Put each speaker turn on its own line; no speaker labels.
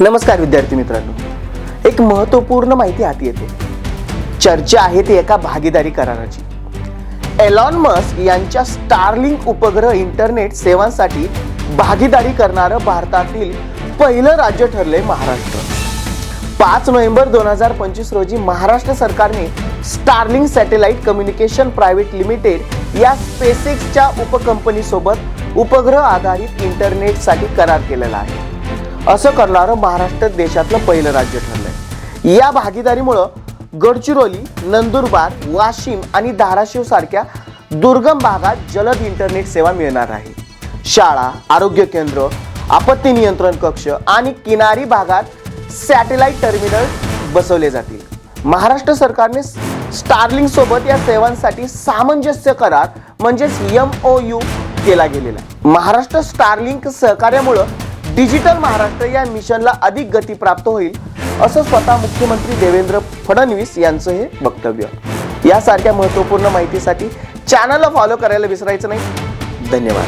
नमस्कार विद्यार्थी मित्रांनो, एक महत्त्वपूर्ण माहिती हाती येते। चर्चा आहे ती एका भागीदारी कराराची। एलॉन मस्क यांच्या स्टारलिंक उपग्रह इंटरनेट सेवांसाठी भागीदारी करणारं भारतातील पहिलं राज्य ठरले महाराष्ट्र। 5 नोव्हेंबर 2025 रोजी महाराष्ट्र सरकारने Starlink satellite communication private limited या स्पेसएक्सच्या उपकंपनी सोबत उपग्रह आधारित इंटरनेटसाठी करार केलेला आहे। असं करणारं महाराष्ट्र देशातलं पहिलं राज्य ठरलंय। या भागीदारीमुळे गडचिरोली, नंदुरबार, वाशिम आणि धाराशिव सारख्या दुर्गम भागात जलद इंटरनेट सेवा मिळणार आहे। शाळा, आरोग्य केंद्र, आपत्ती नियंत्रण कक्ष आणि किनारी भागात सॅटेलाइट टर्मिनल बसवले जातील। महाराष्ट्र सरकारने स्टारलिंक सोबत या सेवांसाठी सामंजस्य करार म्हणजेच MOU केला गेलेला आहे। महाराष्ट्र स्टारलिंक सहकार्यामुळे डिजिटल महाराष्ट्र या मिशनला अधिक गती प्राप्त होईल असं स्वतः मुख्यमंत्री देवेंद्र फडणवीस यांचं हे वक्तव्य। यासारख्या महत्त्वपूर्ण माहितीसाठी चॅनलला फॉलो करायला विसरायचं नाही। धन्यवाद।